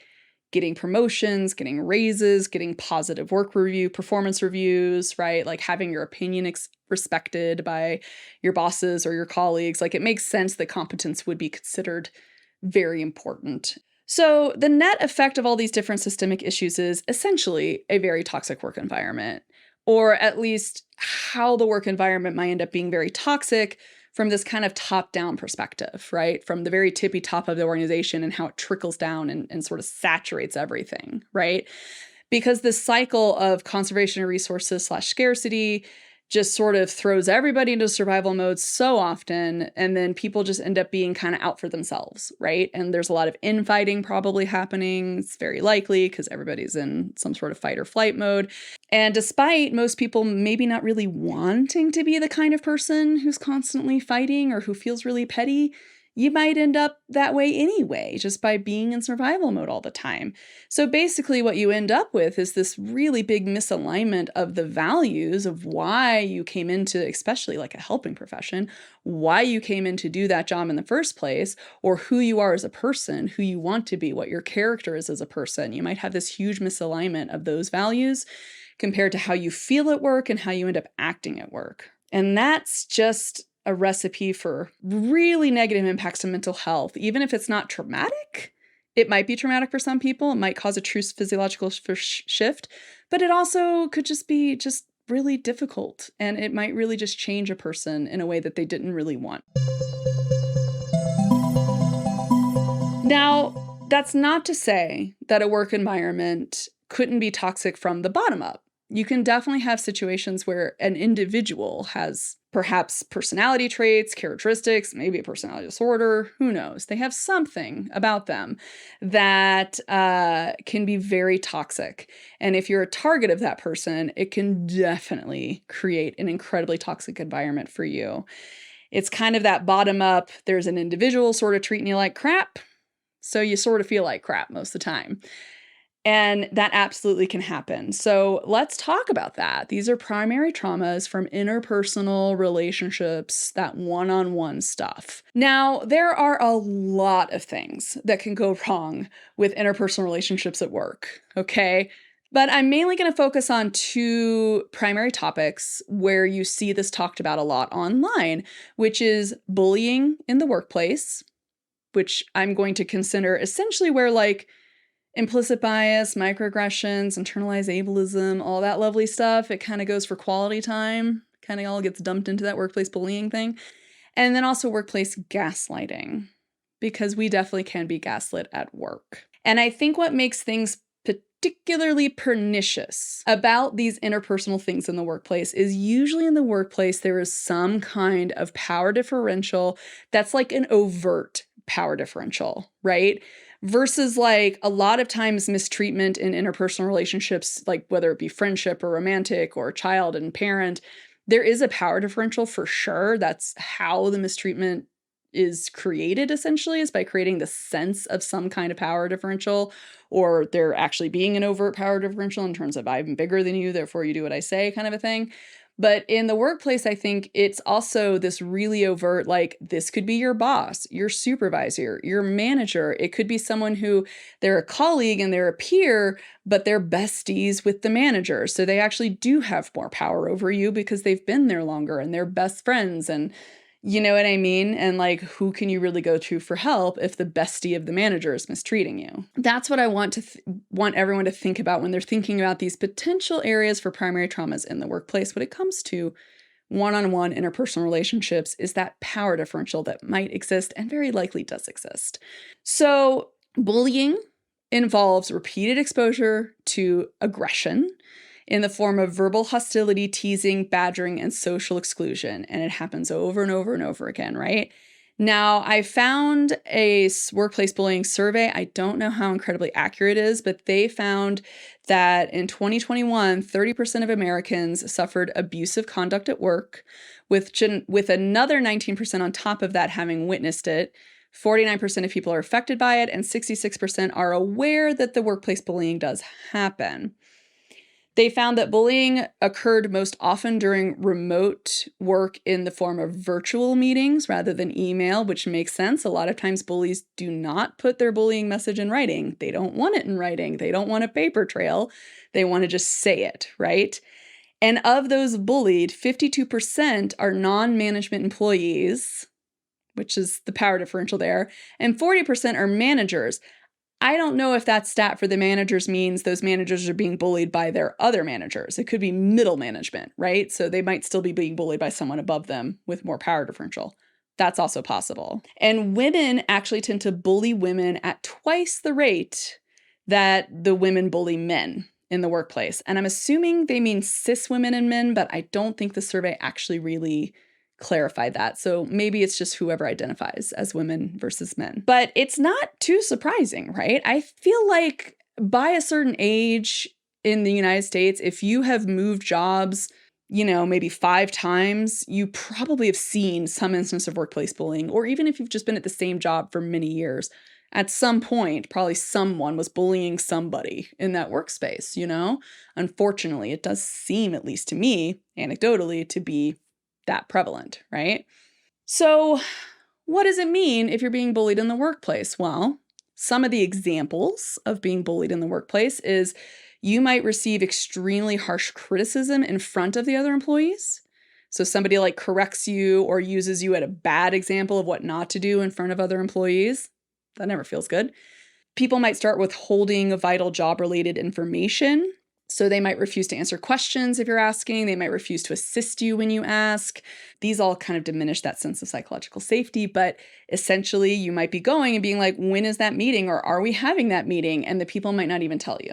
getting promotions, getting raises, getting positive work review, performance reviews, right? Like having your opinion respected by your bosses or your colleagues. Like it makes sense that competence would be considered very important. So the net effect of all these different systemic issues is essentially a very toxic work environment, or at least how the work environment might end up being very toxic from this kind of top-down perspective, right? From the very tippy top of the organization and how it trickles down and sort of saturates everything, right? Because this cycle of conservation of resources / scarcity just sort of throws everybody into survival mode so often, and then people just end up being kind of out for themselves, right? And there's a lot of infighting probably happening. It's very likely because everybody's in some sort of fight or flight mode. And despite most people maybe not really wanting to be the kind of person who's constantly fighting or who feels really petty, you might end up that way anyway, just by being in survival mode all the time. So basically what you end up with is this really big misalignment of the values of why you came into, especially like a helping profession, why you came in to do that job in the first place, or who you are as a person, who you want to be, what your character is as a person. You might have this huge misalignment of those values compared to how you feel at work and how you end up acting at work. And that's just a recipe for really negative impacts to mental health. Even if it's not traumatic, it might be traumatic for some people. It might cause a true physiological shift, but it also could just be just really difficult. And it might really just change a person in a way that they didn't really want. Now, that's not to say that a work environment couldn't be toxic from the bottom up. You can definitely have situations where an individual has perhaps personality traits, characteristics, maybe a personality disorder, who knows? They have something about them that can be very toxic. And if you're a target of that person, it can definitely create an incredibly toxic environment for you. It's kind of that bottom up, there's an individual sort of treating you like crap, so you sort of feel like crap most of the time. And that absolutely can happen. So let's talk about that. These are primary traumas from interpersonal relationships, that one-on-one stuff. Now, there are a lot of things that can go wrong with interpersonal relationships at work, okay? But I'm mainly going to focus on two primary topics where you see this talked about a lot online, which is bullying in the workplace, which I'm going to consider essentially where like implicit bias, microaggressions, internalized ableism, all that lovely stuff. It kind of goes for quality time, kind of all gets dumped into that workplace bullying thing. And then also workplace gaslighting, because we definitely can be gaslit at work. And I think what makes things particularly pernicious about these interpersonal things in the workplace is usually in the workplace there is some kind of power differential that's like an overt power differential, right? Versus like a lot of times mistreatment in interpersonal relationships, like whether it be friendship or romantic or child and parent, there is a power differential for sure. That's how the mistreatment is created essentially, is by creating the sense of some kind of power differential, or there actually being an overt power differential in terms of I'm bigger than you, therefore you do what I say kind of a thing. But in the workplace, I think it's also this really overt, like this could be your boss, your supervisor, your manager. It could be someone who they're a colleague and they're a peer, but they're besties with the manager. So they actually do have more power over you because they've been there longer and they're best friends. And You know what I mean? And like, who can you really go to for help if the bestie of the manager is mistreating you? That's what I want everyone to think about when they're thinking about these potential areas for primary traumas in the workplace. When it comes to one-on-one interpersonal relationships, is that power differential that might exist and very likely does exist. So bullying involves repeated exposure to aggression in the form of verbal hostility, teasing, badgering, and social exclusion. And it happens over and over and over again, right? Now, I found a workplace bullying survey. I don't know how incredibly accurate it is, but they found that in 2021, 30% of Americans suffered abusive conduct at work, with another 19% on top of that having witnessed it. 49% of people are affected by it, and 66% are aware that the workplace bullying does happen. They found that bullying occurred most often during remote work in the form of virtual meetings rather than email, which makes sense. A lot of times bullies do not put their bullying message in writing. They don't want it in writing. They don't want a paper trail. They want to just say it, right? And of those bullied, 52% are non-management employees, which is the power differential there, and 40% are managers. I don't know if that stat for the managers means those managers are being bullied by their other managers. It could be middle management, right? So they might still be being bullied by someone above them with more power differential. That's also possible. And women actually tend to bully women at twice the rate that the women bully men in the workplace. And I'm assuming they mean cis women and men, but I don't think the survey actually really clarify that. So maybe it's just whoever identifies as women versus men. But it's not too surprising, right? I feel like by a certain age in the United States, if you have moved jobs, maybe 5 times, you probably have seen some instance of workplace bullying, or even if you've just been at the same job for many years, at some point, probably someone was bullying somebody in that workspace, Unfortunately, it does seem, at least to me, anecdotally, to be that prevalent, right? So what does it mean if you're being bullied in the workplace? Well, some of the examples of being bullied in the workplace is you might receive extremely harsh criticism in front of the other employees. So somebody like corrects you or uses you at a bad example of what not to do in front of other employees. That never feels good. People might start withholding vital job-related information. So they might refuse to answer questions if you're asking. They might refuse to assist you when you ask. These all kind of diminish that sense of psychological safety. But essentially, you might be going and being like, when is that meeting? Or are we having that meeting? And the people might not even tell you.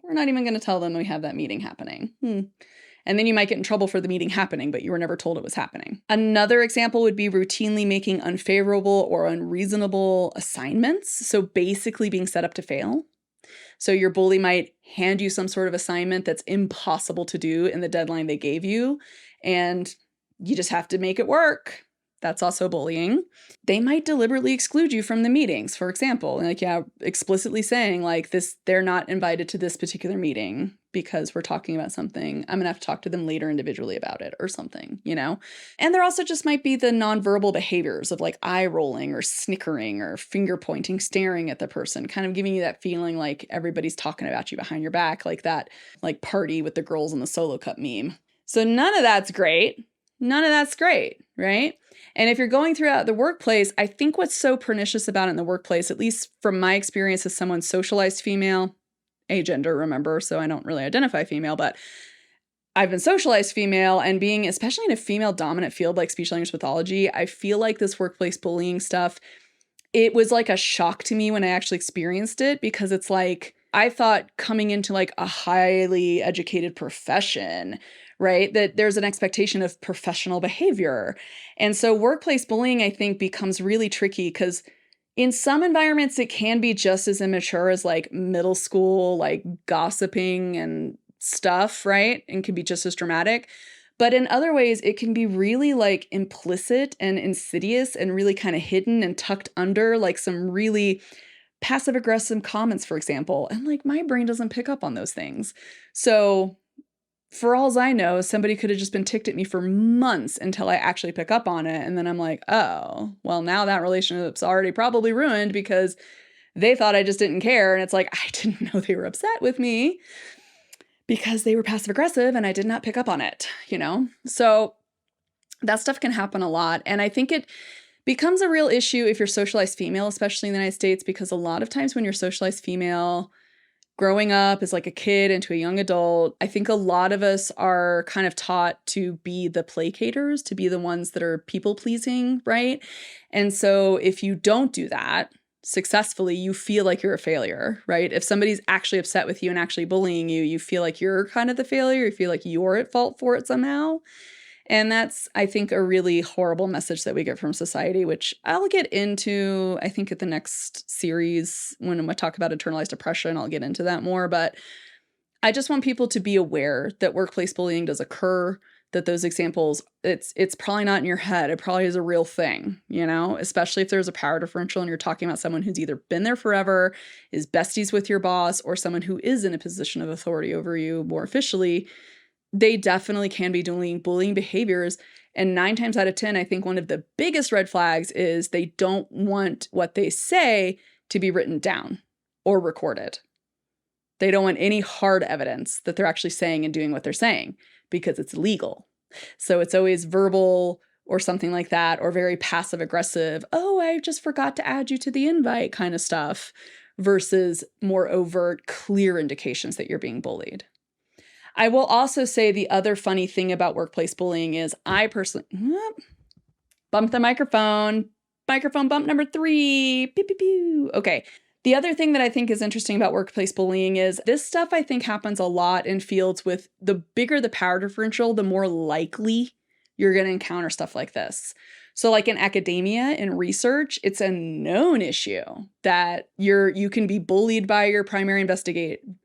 We're not even going to tell them we have that meeting happening. And then you might get in trouble for the meeting happening, but you were never told it was happening. Another example would be routinely making unfavorable or unreasonable assignments. So basically being set up to fail. So your bully might hand you some sort of assignment that's impossible to do in the deadline they gave you, and you just have to make it work. That's also bullying. They might deliberately exclude you from the meetings, for example, explicitly saying they're not invited to this particular meeting because we're talking about something. I'm gonna have to talk to them later individually about it or something, And there also just might be the nonverbal behaviors of eye rolling or snickering or finger pointing, staring at the person, kind of giving you that feeling like everybody's talking about you behind your back, like that party with the girls in the solo cup meme. So none of that's great. None of that's great, right? And if you're going throughout the workplace, I think what's so pernicious about it in the workplace, at least from my experience as someone socialized female, agender, remember, so I don't really identify female, but I've been socialized female, and being especially in a female dominant field like speech language pathology, I feel like this workplace bullying stuff, it was like a shock to me when I actually experienced it, because it's I thought coming into a highly educated profession, right, that there's an expectation of professional behavior. And so workplace bullying, I think, becomes really tricky because in some environments, it can be just as immature as middle school, gossiping and stuff, right? And can be just as dramatic. But in other ways, it can be really implicit and insidious and really kind of hidden and tucked under some really passive aggressive comments, for example. And my brain doesn't pick up on those things. So for all I know, somebody could have just been ticked at me for months until I actually pick up on it. And then I'm like, oh, well, now that relationship's already probably ruined because they thought I just didn't care. And it's I didn't know they were upset with me because they were passive aggressive and I did not pick up on it, So That stuff can happen a lot. And I think it becomes a real issue if you're socialized female, especially in the United States, because a lot of times when you're socialized female, growing up as like a kid into a young adult, I think a lot of us are kind of taught to be the placaters, to be the ones that are people pleasing, right? And so if you don't do that successfully, you feel like you're a failure, right? If somebody's actually upset with you and actually bullying you, you feel like you're kind of the failure. You feel like you're at fault for it somehow. And that's, I think, a really horrible message that we get from society, which I'll get into, I think, at the next series when I talk about internalized oppression. I'll get into that more. But I just want people to be aware that workplace bullying does occur, that those examples, it's probably not in your head. It probably is a real thing, you know, especially if there's a power differential and you're talking about someone who's either been there forever, is besties with your boss, or someone who is in a position of authority over you more officially. They definitely can be doing bullying behaviors. And 9 times out of 10, I think one of the biggest red flags is they don't want what they say to be written down or recorded. They don't want any hard evidence that they're actually saying and doing what they're saying because it's illegal. So it's always verbal or something like that, or very passive aggressive, oh, I just forgot to add you to the invite kind of stuff, versus more overt, clear indications that you're being bullied. I will also say the other funny thing about workplace bullying is I personally bumped the microphone bump number 3. Pew, pew, pew. Okay. The other thing that I think is interesting about workplace bullying is this stuff I think happens a lot in fields with the bigger the power differential, the more likely you're going to encounter stuff like this. So like in academia and research, it's a known issue that you can be bullied by your primary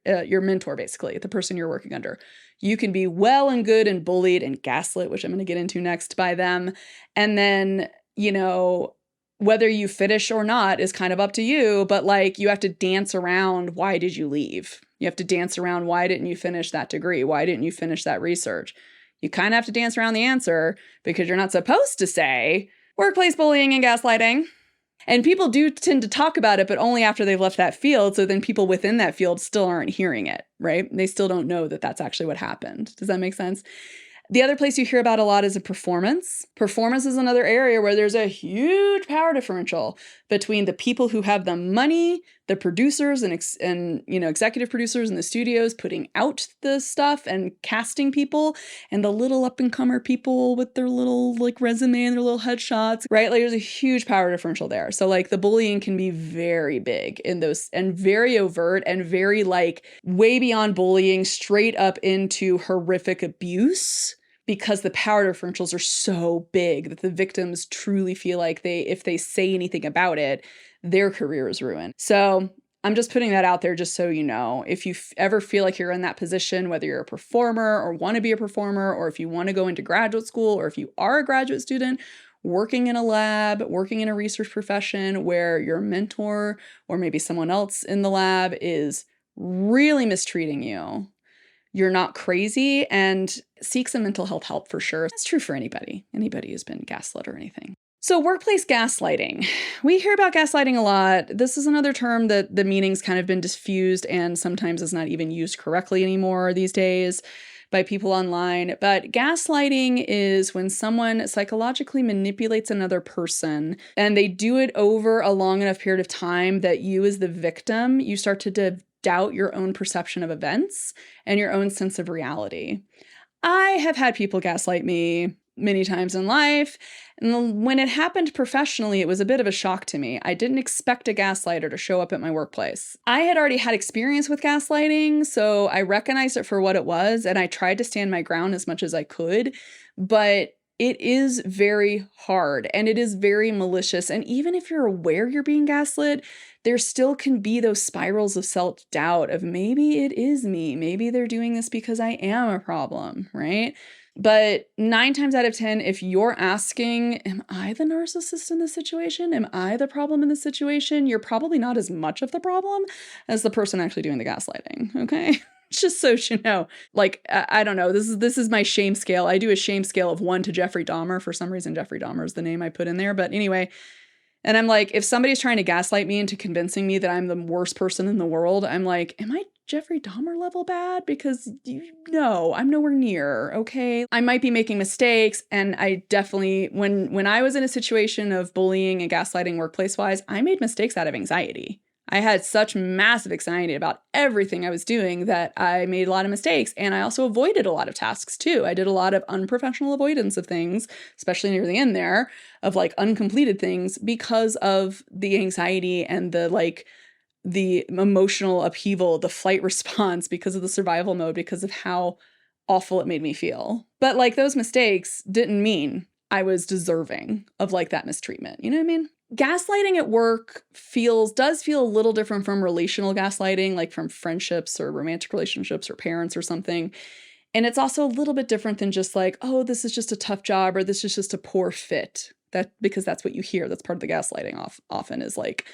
your mentor, basically, the person you're working under. You can be well and good and bullied and gaslit, which I'm going to get into next, by them. And then, you know, whether you finish or not is kind of up to you, but like you have to dance around, why did you leave? You have to dance around, why didn't you finish that degree? Why didn't you finish that research? You kind of have to dance around the answer because you're not supposed to say workplace bullying and gaslighting. And people do tend to talk about it, but only after they've left that field. So then people within that field still aren't hearing it, right? They still don't know that that's actually what happened. Does that make sense? The other place you hear about a lot is in performance. Performance is another area where there's a huge power differential between the people who have the money, the producers and executive producers in the studios putting out the stuff and casting people, and the little up-and-comer people with their little like resume and their little headshots, right? Like there's a huge power differential there. So like the bullying can be very big in those, and very overt, and very like way beyond bullying, straight up into horrific abuse, because the power differentials are so big that the victims truly feel like if they say anything about it, their career is ruined. So I'm just putting that out there just so you know. If you ever feel like you're in that position, whether you're a performer or want to be a performer, or if you want to go into graduate school, or if you are a graduate student working in a lab, working in a research profession where your mentor or maybe someone else in the lab is really mistreating you, you're not crazy, and seek some mental health help for sure. That's true for anybody who's been gaslit or anything. So workplace gaslighting. We hear about gaslighting a lot. This is another term that the meaning's kind of been diffused and sometimes is not even used correctly anymore these days by people online. But gaslighting is when someone psychologically manipulates another person, and they do it over a long enough period of time that you as the victim, you start to doubt your own perception of events and your own sense of reality. I have had people gaslight me many times in life, and when it happened professionally, it was a bit of a shock to me. I didn't expect a gaslighter to show up at my workplace. I had already had experience with gaslighting, so I recognized it for what it was, and I tried to stand my ground as much as I could, but it is very hard and it is very malicious. And even if you're aware you're being gaslit, there still can be those spirals of self-doubt of maybe it is me. Maybe they're doing this because I am a problem, right? But 9 times out of 10, if you're asking, am I the narcissist in this situation? Am I the problem in this situation? You're probably not as much of the problem as the person actually doing the gaslighting, okay? Just so you know, like, I don't know, this is my shame scale. I do a shame scale of 1 to Jeffrey Dahmer. For some reason, Jeffrey Dahmer is the name I put in there. But anyway, and I'm like, if somebody's trying to gaslight me into convincing me that I'm the worst person in the world, I'm like, am I Jeffrey Dahmer level bad, because no, I'm nowhere near, okay? I might be making mistakes, and I definitely, when I was in a situation of bullying and gaslighting workplace-wise, I made mistakes out of anxiety. I had such massive anxiety about everything I was doing that I made a lot of mistakes, and I also avoided a lot of tasks too. I did a lot of unprofessional avoidance of things, especially near the end there, of like uncompleted things because of the anxiety and the emotional upheaval, the flight response, because of the survival mode, because of how awful it made me feel. But like those mistakes didn't mean I was deserving of like that mistreatment. You know what I mean? Gaslighting at work does feel a little different from relational gaslighting, like from friendships or romantic relationships or parents or something. And it's also a little bit different than just like, oh, this is just a tough job, or this is just a poor fit. Because that's what you hear. That's part of the gaslighting often is like,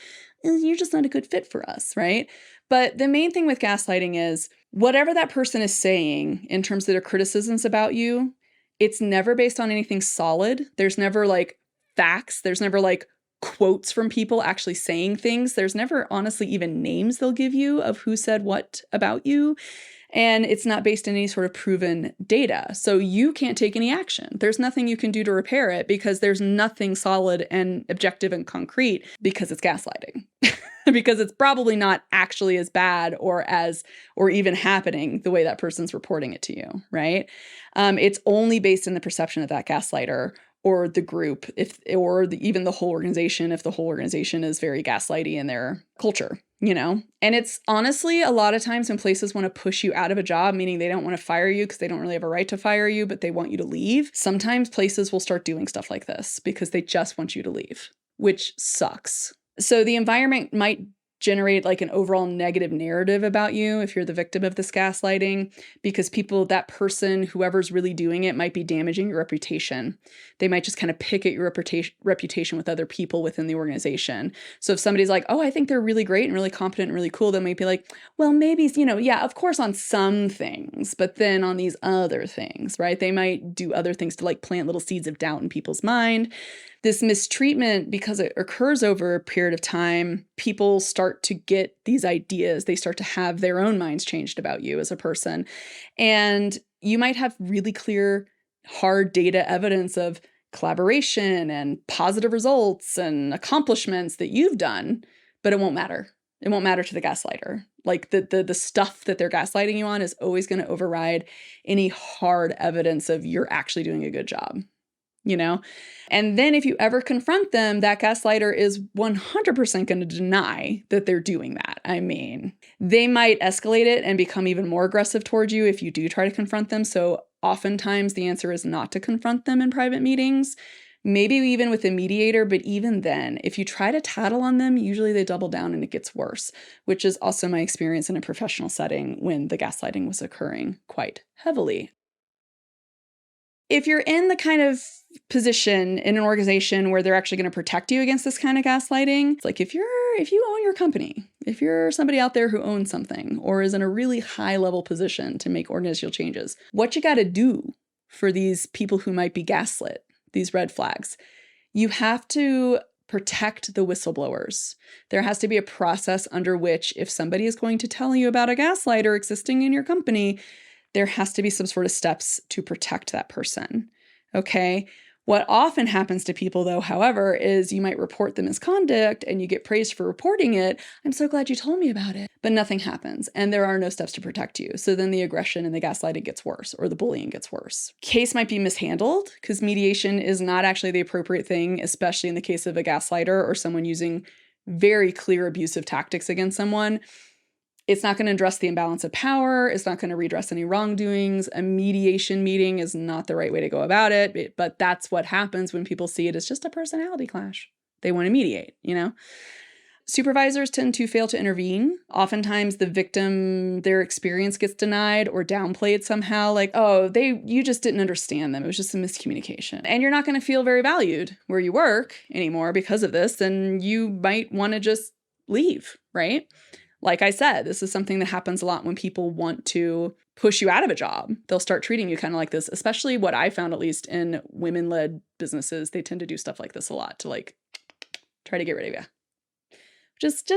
you're just not a good fit for us, right? But the main thing with gaslighting is whatever that person is saying in terms of their criticisms about you, it's never based on anything solid. There's never like facts. There's never like quotes from people actually saying things. There's never honestly even names they'll give you of who said what about you. And it's not based on any sort of proven data. So you can't take any action. There's nothing you can do to repair it because there's nothing solid and objective and concrete, because it's gaslighting. Because it's probably not actually as bad or even happening the way that person's reporting it to you, right? It's only based in the perception of that gaslighter or the group, even the whole organization, if the whole organization is very gaslighty in their culture, you know? And it's honestly a lot of times when places want to push you out of a job, meaning they don't want to fire you because they don't really have a right to fire you, but they want you to leave. Sometimes places will start doing stuff like this because they just want you to leave, which sucks. So the environment might generate like an overall negative narrative about you if you're the victim of this gaslighting, because that person, whoever's really doing it, might be damaging your reputation. They might just kind of pick at your reputation with other people within the organization. So if somebody's like, oh, I think they're really great and really competent and really cool, they might be like, well, maybe, yeah, of course on some things, but then on these other things, right? They might do other things to like plant little seeds of doubt in people's mind. This mistreatment, because it occurs over a period of time, people start to get these ideas. They start to have their own minds changed about you as a person. And you might have really clear, hard data evidence of collaboration and positive results and accomplishments that you've done, but it won't matter. It won't matter to the gaslighter. Like the stuff that they're gaslighting you on is always going to override any hard evidence of you're actually doing a good job. And then if you ever confront them, that gaslighter is 100% going to deny that they're doing that. I mean, they might escalate it and become even more aggressive towards you if you do try to confront them. So oftentimes the answer is not to confront them in private meetings, maybe even with a mediator. But even then, if you try to tattle on them, usually they double down and it gets worse, which is also my experience in a professional setting when the gaslighting was occurring quite heavily. If you're in the kind of position in an organization where they're actually going to protect you against this kind of gaslighting, it's like if you own your company, if you're somebody out there who owns something or is in a really high level position to make organizational changes, what you got to do for these people who might be gaslit, these red flags, you have to protect the whistleblowers. There has to be a process under which if somebody is going to tell you about a gaslighter existing in your company, there has to be some sort of steps to protect that person, okay? What often happens to people, though, however, is you might report the misconduct and you get praised for reporting it. I'm so glad you told me about it. But nothing happens, and there are no steps to protect you. So then the aggression and the gaslighting gets worse, or the bullying gets worse. Case might be mishandled because mediation is not actually the appropriate thing, especially in the case of a gaslighter or someone using very clear abusive tactics against someone. It's not going to address the imbalance of power. It's not going to redress any wrongdoings. A mediation meeting is not the right way to go about it. But that's what happens when people see it as just a personality clash. They want to mediate, Supervisors tend to fail to intervene. Oftentimes the victim, their experience gets denied or downplayed somehow. Like, oh, you just didn't understand them. It was just a miscommunication. And you're not going to feel very valued where you work anymore because of this. And you might want to just leave, right? Like I said, this is something that happens a lot when people want to push you out of a job. They'll start treating you kind of like this, especially what I found, at least in women-led businesses. They tend to do stuff like this a lot to like try to get rid of you. Just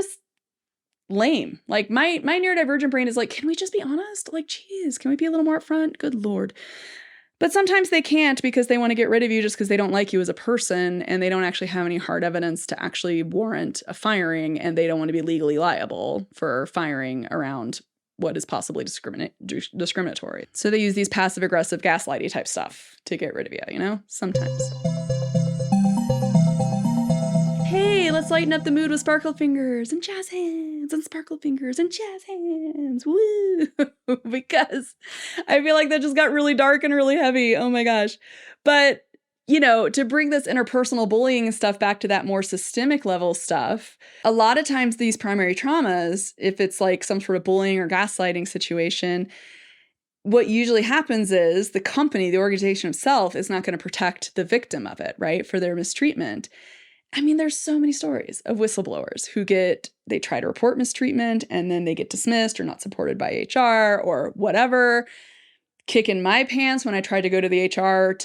lame. Like my neurodivergent brain is like, can we just be honest? Like, geez, can we be a little more upfront? Good Lord. But sometimes they can't because they want to get rid of you just because they don't like you as a person and they don't actually have any hard evidence to actually warrant a firing, and they don't want to be legally liable for firing around what is possibly discriminatory. So they use these passive-aggressive gaslighty type stuff to get rid of you, you know? Sometimes. Hey, let's lighten up the mood with sparkle fingers and jazz hands and sparkle fingers and jazz hands. Woo! Because I feel like that just got really dark and really heavy. Oh my gosh. But, you know, to bring this interpersonal bullying stuff back to that more systemic level stuff, a lot of times these primary traumas, if it's like some sort of bullying or gaslighting situation, what usually happens is the company, the organization itself, is not going to protect the victim of it, right, for their mistreatment. I mean, there's so many stories of whistleblowers who they try to report mistreatment and then they get dismissed or not supported by HR or whatever. Kick in my pants when I tried to go to the HR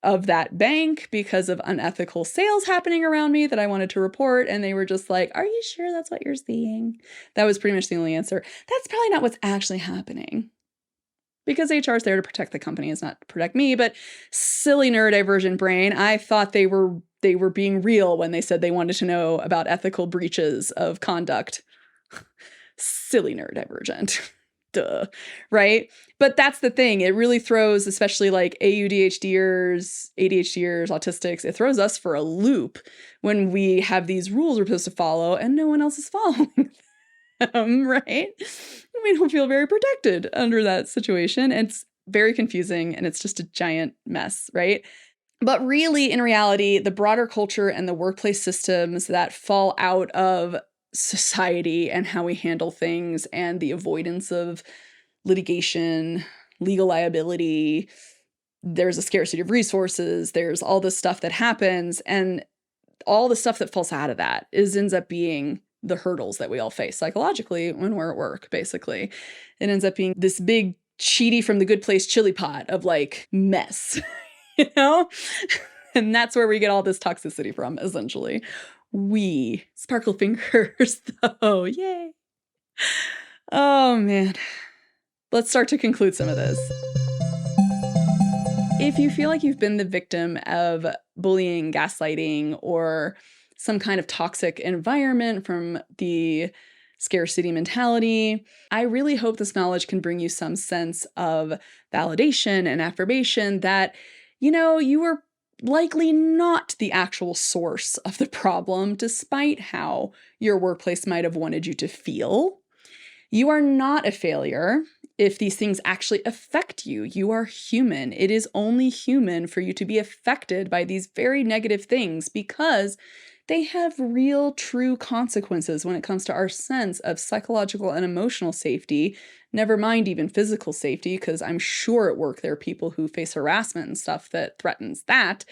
of that bank because of unethical sales happening around me that I wanted to report. And they were just like, are you sure that's what you're seeing? That was pretty much the only answer. That's probably not what's actually happening. Because HR is there to protect the company, is not to protect me. But silly neurodivergent brain, I thought they were being real when they said they wanted to know about ethical breaches of conduct. Silly neurodivergent. Duh. Right? But that's the thing. It really throws, especially like ADHDers, autistics, it throws us for a loop when we have these rules we're supposed to follow and no one else is following them, right? We don't feel very protected under that situation. And it's very confusing and it's just a giant mess, right? But really, in reality, the broader culture and the workplace systems that fall out of society and how we handle things and the avoidance of litigation, legal liability, there's a scarcity of resources, there's all this stuff that happens, and all the stuff that falls out of that ends up being the hurdles that we all face psychologically when we're at work, basically. It ends up being this big cheaty from the good place chili pot of like mess, you know? And that's where we get all this toxicity from, essentially. We sparkle fingers, though. Yay. Oh, man. Let's start to conclude some of this. If you feel like you've been the victim of bullying, gaslighting, or some kind of toxic environment from the scarcity mentality, I really hope this knowledge can bring you some sense of validation and affirmation that, you know, you were likely not the actual source of the problem, despite how your workplace might have wanted you to feel. You are not a failure if these things actually affect you. You are human. It is only human for you to be affected by these very negative things because they have real, true consequences when it comes to our sense of psychological and emotional safety, never mind even physical safety, because I'm sure at work there are people who face harassment and stuff that threatens that.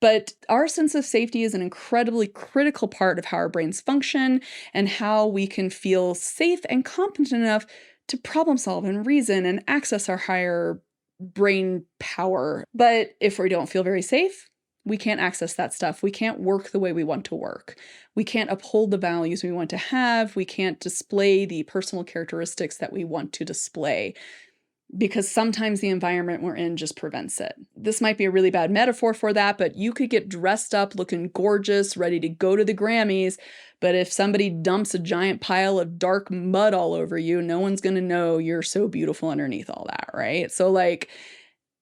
But our sense of safety is an incredibly critical part of how our brains function and how we can feel safe and competent enough to problem solve and reason and access our higher brain power. But if we don't feel very safe, we can't access that stuff. We can't work the way we want to work. We can't uphold the values we want to have. We can't display the personal characteristics that we want to display because sometimes the environment we're in just prevents it. This might be a really bad metaphor for that, but you could get dressed up, looking gorgeous, ready to go to the Grammys, but if somebody dumps a giant pile of dark mud all over you, no one's going to know you're so beautiful underneath all that, right? So like,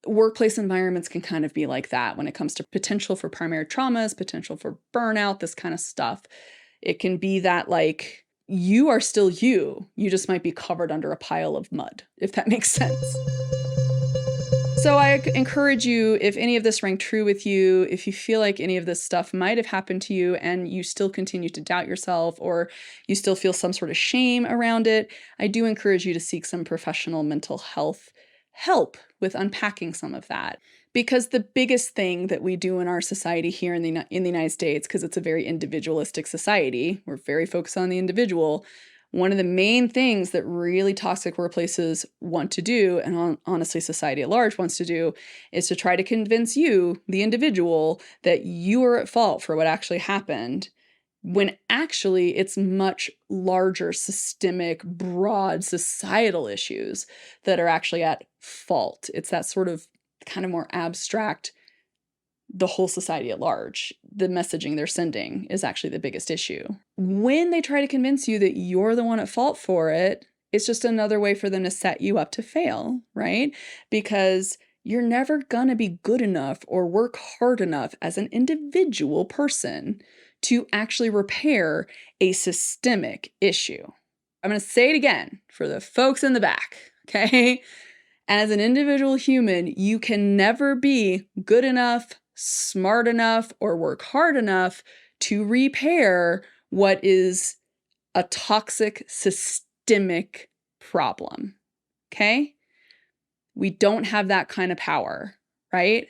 workplace environments can kind of be like that when it comes to potential for primary traumas, potential for burnout, this kind of stuff. It can be that like you are still you. You just might be covered under a pile of mud, if that makes sense. So I encourage you, if any of this rang true with you, if you feel like any of this stuff might have happened to you and you still continue to doubt yourself or you still feel some sort of shame around it, I do encourage you to seek some professional mental health help with unpacking some of that. Because the biggest thing that we do in our society here in the United States, because it's a very individualistic society, we're very focused on the individual. One of the main things that really toxic workplaces want to do, and honestly society at large wants to do, is to try to convince you, the individual, that you are at fault for what actually happened. when actually it's much larger, systemic, broad societal issues that are actually at fault. It's that sort of kind of more abstract, the whole society at large. The messaging they're sending is actually the biggest issue. When they try to convince you that you're the one at fault for it, it's just another way for them to set you up to fail, right? Because you're never gonna be good enough or work hard enough as an individual person to actually repair a systemic issue. I'm gonna say it again for the folks in the back, okay? As an individual human, you can never be good enough, smart enough, or work hard enough to repair what is a toxic, systemic problem, okay? We don't have that kind of power, right?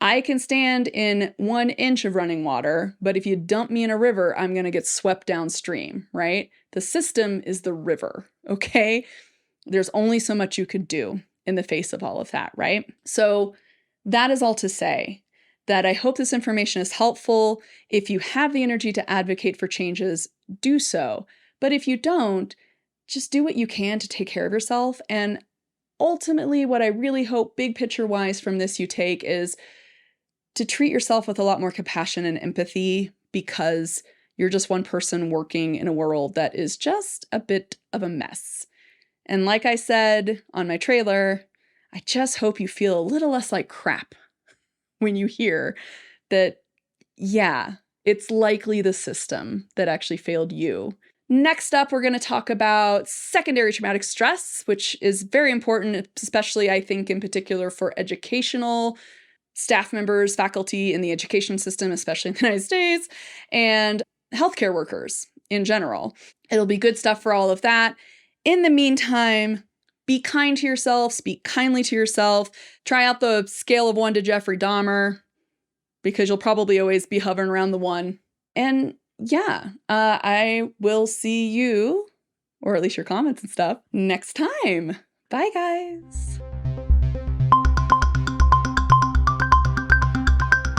I can stand in 1 inch of running water, but if you dump me in a river, I'm going to get swept downstream, right? The system is the river, okay? There's only so much you could do in the face of all of that, right? So that is all to say that I hope this information is helpful. If you have the energy to advocate for changes, do so. But if you don't, just do what you can to take care of yourself. And ultimately, what I really hope, big picture wise, from this you take is to treat yourself with a lot more compassion and empathy, because you're just one person working in a world that is just a bit of a mess. And like I said on my trailer, I just hope you feel a little less like crap when you hear that, yeah, it's likely the system that actually failed you. Next up, we're going to talk about secondary traumatic stress, which is very important, especially I think in particular for educational staff members, faculty in the education system, especially in the United States, and healthcare workers in general. It'll be good stuff for all of that. In the meantime, be kind to yourself, speak kindly to yourself, try out the scale of 1 to Jeffrey Dahmer, because you'll probably always be hovering around the 1. And yeah, I will see you, or at least your comments and stuff, next time. Bye, guys.